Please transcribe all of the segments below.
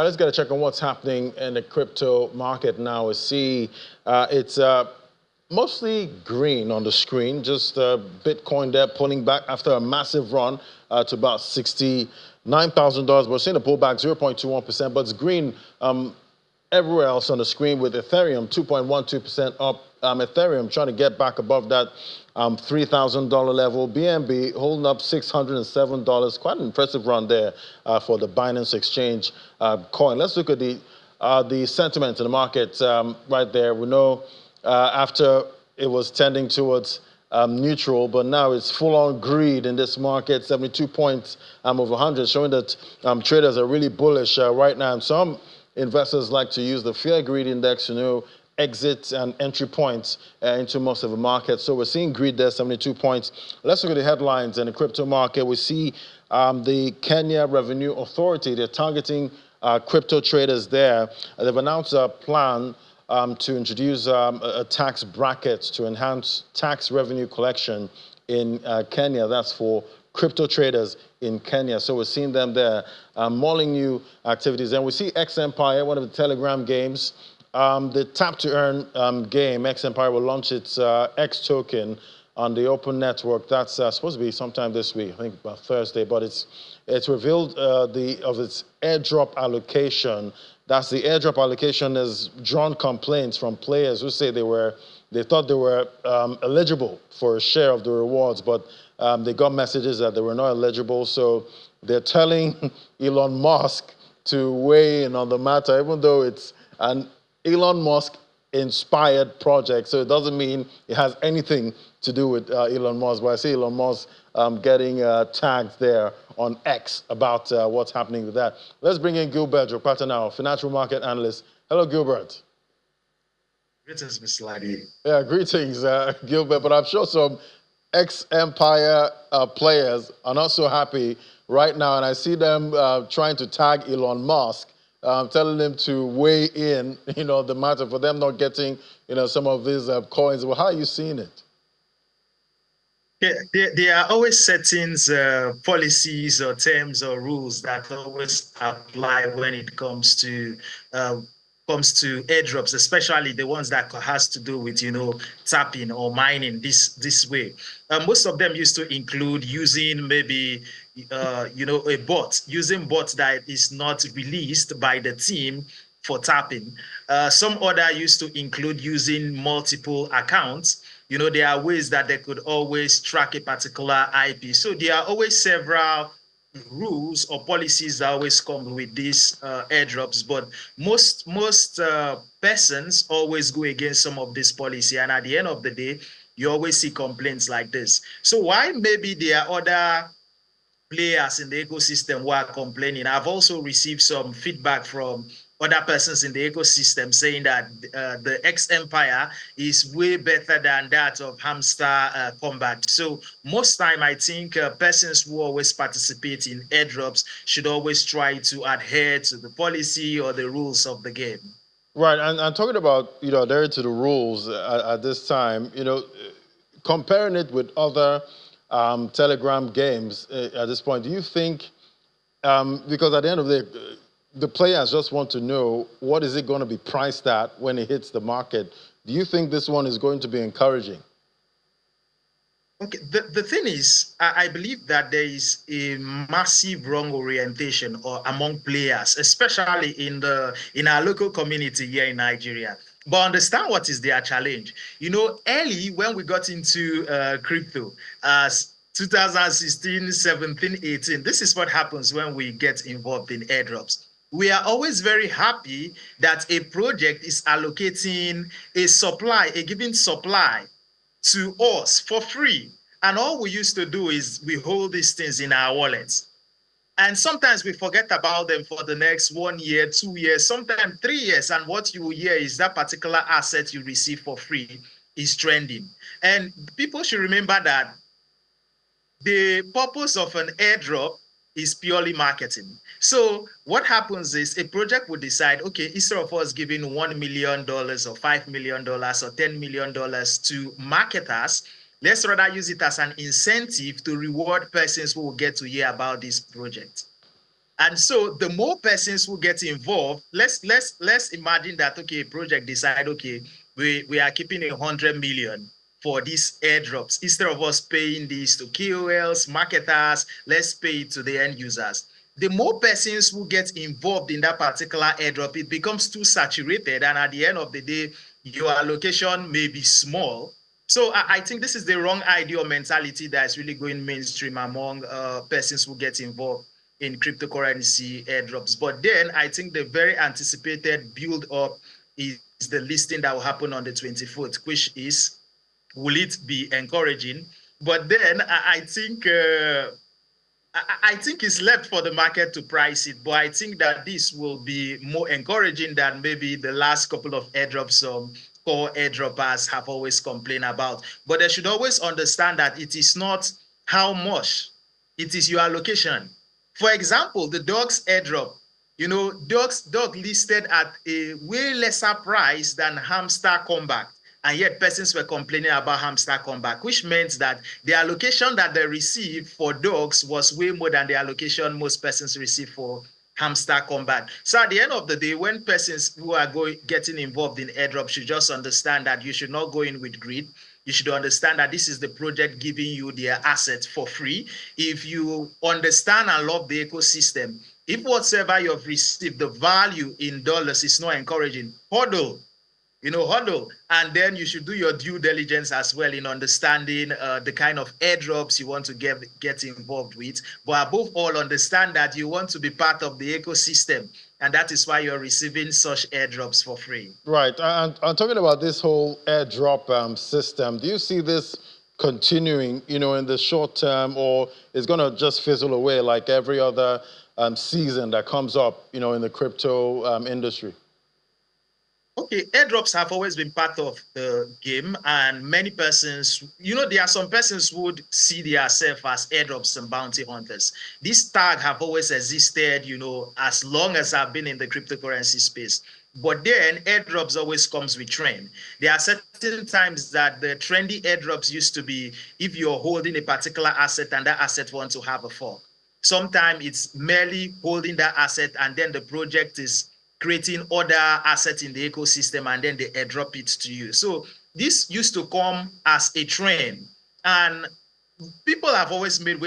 All right, let's get a check on what's happening in the crypto market now. We see it's mostly green on the screen, just Bitcoin there pulling back after a massive run to about $69,000. We're seeing a pullback 0.21%, but it's green everywhere else on the screen, with Ethereum 2.12% up. Ethereum trying to get back above that $3,000 level. BNB holding up $607. Quite an impressive run there for the Binance Exchange coin. Let's look at the sentiment in the market right there. We know after it was tending towards neutral, but now it's full-on greed in this market. 72 points over 100, showing that traders are really bullish right now. And some investors like to use the fear greed index to know exit and entry points into most of the market. So we're seeing greed there, 72 points. Let's look at the headlines in the crypto market. We see the Kenya Revenue Authority. They're targeting crypto traders there. They've announced a plan to introduce a tax bracket to enhance tax revenue collection in Kenya. That's for crypto traders in Kenya. So we're seeing them there mulling new activities. And we see X Empire, one of the Telegram games, the tap to earn game. X Empire will launch its X token on the open network. That's supposed to be sometime this week, I think about Thursday, but it's revealed of its airdrop allocation. That's the airdrop allocation has drawn complaints from players who say they thought they were eligible for a share of the rewards, but they got messages that they were not eligible. So they're telling Elon Musk to weigh in on the matter, even though it's an Elon Musk inspired project. So it doesn't mean it has anything to do with Elon Musk. But I see Elon Musk getting tagged there on X about what's happening with that. Let's bring in Gilbert Jopata now, financial market analyst. Hello, Gilbert. Greetings, Mr. Ladi. Yeah, greetings, Gilbert. But I'm sure some ex-Empire players are not so happy right now, and I see them trying to tag Elon Musk, telling them to weigh in, the matter for them not getting, some of these coins. Well, how are you seeing it? Yeah, there are always certain policies or terms or rules that always apply when it comes to airdrops, especially the ones that has to do with tapping or mining this way. Most of them used to include using maybe a bot, using bot that is not released by the team for tapping. Some other used to include using multiple accounts. There are ways that they could always track a particular IP. So there are always several rules or policies that always come with these airdrops, but most persons always go against some of this policy, and at the end of the day, you always see complaints like this. So why maybe there are other players in the ecosystem who are complaining? I've also received some feedback from other persons in the ecosystem saying that the X Empire is way better than that of Hamster Combat. So most time, I think persons who always participate in airdrops should always try to adhere to the policy or the rules of the game. Right, and talking about, adhere to the rules at this time, comparing it with other Telegram games at this point, do you think, because at the end of the players just want to know what is it going to be priced at when it hits the market, do you think this one is going to be encouraging? Okay, the thing is, I believe that there is a massive wrong orientation among players, especially in our local community here in Nigeria. But understand what is their challenge. Early when we got into crypto, 2016, 17, 18, this is what happens when we get involved in airdrops. We are always very happy that a project is allocating a given supply to us for free. And all we used to do is we hold these things in our wallets. And sometimes we forget about them for the next 1 year, 2 years, sometimes 3 years. And what you will hear is that particular asset you receive for free is trending. And people should remember that the purpose of an airdrop is purely marketing. So what happens is a project will decide, okay, instead of us giving $1 million or $5 million or $10 million to marketers, let's rather use it as an incentive to reward persons who will get to hear about this project. And so the more persons who get involved, let's imagine that, okay, project decide, okay, we are keeping 100 million for these airdrops. Instead of us paying this to KOLs, marketers, let's pay it to the end users. The more persons who get involved in that particular airdrop, it becomes too saturated. And at the end of the day, your allocation may be small. So I think this is the wrong idea or mentality that is really going mainstream among persons who get involved in cryptocurrency airdrops. But then I think the very anticipated build up is the listing that will happen on the 24th, which is, will it be encouraging? But then I think it's left for the market to price it, but I think that this will be more encouraging than maybe the last couple of airdrops some core airdroppers have always complained about. But they should always understand that it is not how much, it is your allocation. For example, the dogs airdrop, dog listed at a way lesser price than hamster comeback. And yet persons were complaining about hamster comeback, which meant that the allocation that they received for dogs was way more than the allocation most persons receive for hamster comeback. So at the end of the day, when persons who are getting involved in airdrop should just understand that you should not go in with greed. You should understand that this is the project giving you their assets for free. If you understand and love the ecosystem, if whatsoever you've received, the value in dollars is not encouraging, huddle, and then you should do your due diligence as well in understanding the kind of airdrops you want to get involved with. But above all, understand that you want to be part of the ecosystem, and that is why you're receiving such airdrops for free. Right. And talking about this whole airdrop system, do you see this continuing, in the short term, or is going to just fizzle away like every other season that comes up, in the crypto industry? Okay, airdrops have always been part of the game, and many persons, there are some persons who would see themselves as airdrops and bounty hunters. This tag have always existed, as long as I've been in the cryptocurrency space. But then airdrops always comes with trend. There are certain times that the trendy airdrops used to be if you're holding a particular asset and that asset wants to have a fork. Sometimes it's merely holding that asset and then the project is creating other assets in the ecosystem and then they airdrop it to you. So this used to come as a trend, and we have always made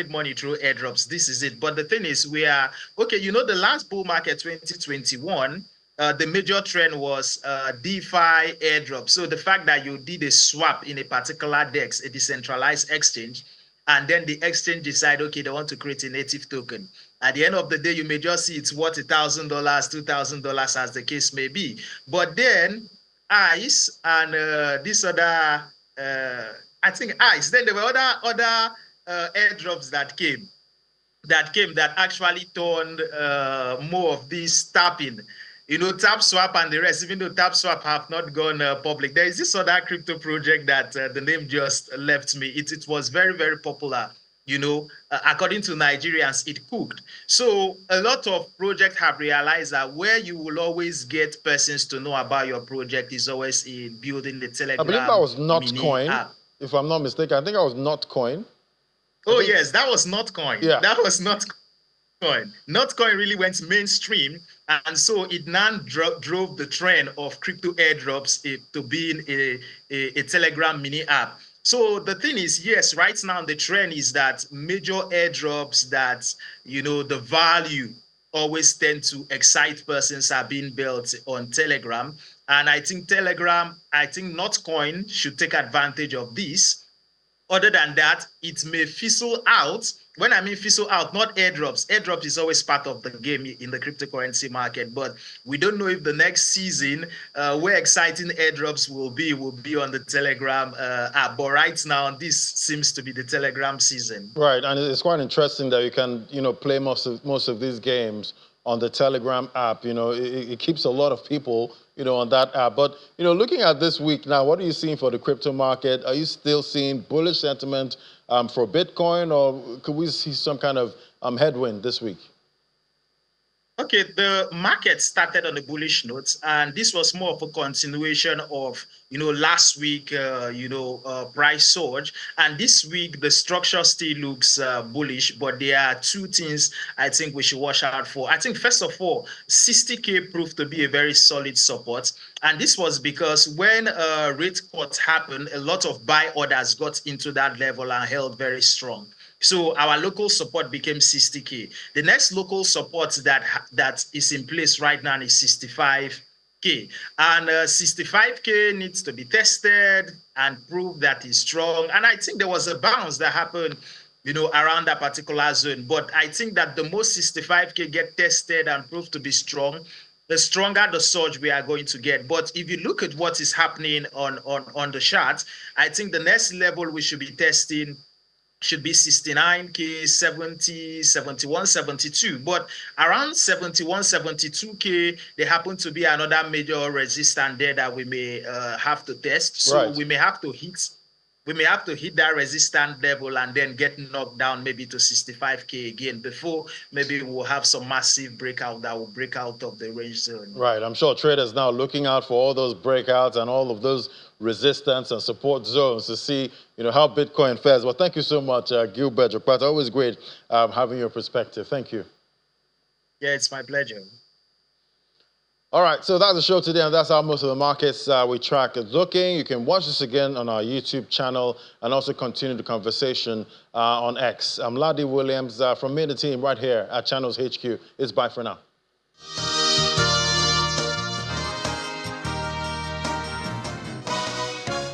money through airdrops. This is it. But the thing is, the last bull market 2021, the major trend was DeFi airdrop. So the fact that you did a swap in a particular DEX, a decentralized exchange, and then the exchange decide, okay, they want to create a native token. At the end of the day, you may just see it's worth $1,000, $2,000, as the case may be. But then ICE and this other, I think ICE, then there were other airdrops that came that actually turned more of this tapping. Tap swap and the rest, even though tap swap have not gone public. There is this other crypto project that the name just left me. It was very, very popular. According to Nigerians, it cooked. So a lot of projects have realized that where you will always get persons to know about your project is always in building the Telegram. I believe that was Notcoin, if I'm not mistaken. I think that was Notcoin. Yes, that was Notcoin. Yeah. That was Notcoin. Notcoin really went mainstream, and so it now drove the trend of crypto airdrops to being a Telegram mini app. So the thing is, yes, right now the trend is that major airdrops that, the value always tend to excite persons are being built on Telegram. And I think Notcoin should take advantage of this. Other than that, it may fizzle out. When I mean fizzle out, not airdrops. Airdrops is always part of the game in the cryptocurrency market, but we don't know if the next season, where exciting airdrops will be on the Telegram app. But right now, this seems to be the Telegram season. Right, and it's quite interesting that you can, play most of these games on the Telegram app. It keeps a lot of people, on that app. But, looking at this week now, what are you seeing for the crypto market? Are you still seeing bullish sentiment for Bitcoin, or could we see some kind of headwind this week? Okay, the market started on a bullish note, and this was more of a continuation of last week price surge, and this week the structure still looks bullish, but there are two things I think we should watch out for. I think first of all, 60K proved to be a very solid support, and this was because when rate cuts happened, a lot of buy orders got into that level and held very strong. So our local support became 60K. The next local support that is in place right now is 65K. And 65K needs to be tested and prove that it's strong. And I think there was a bounce that happened around that particular zone. But I think that the most 65K get tested and prove to be strong, the stronger the surge we are going to get. But if you look at what is happening on the chart, I think the next level we should be testing should be 69K, 70, 71, 72. But around 71, 72K, there happen to be another major resistance there that we may have to test. So Right. we may have to hit that resistance level and then get knocked down maybe to 65K again before maybe we'll have some massive breakout that will break out of the range zone. Right. I'm sure traders now looking out for all those breakouts and all of those resistance and support zones to see, how Bitcoin fares. Well, thank you so much, Gilbert Jokpata. Always great having your perspective. Thank you. Yeah, it's my pleasure. All right, so that's the show today, and that's how most of the markets we track is looking. You can watch this again on our YouTube channel and also continue the conversation on X. I'm Ladi Williams from me and the team right here at Channels HQ. It's bye for now.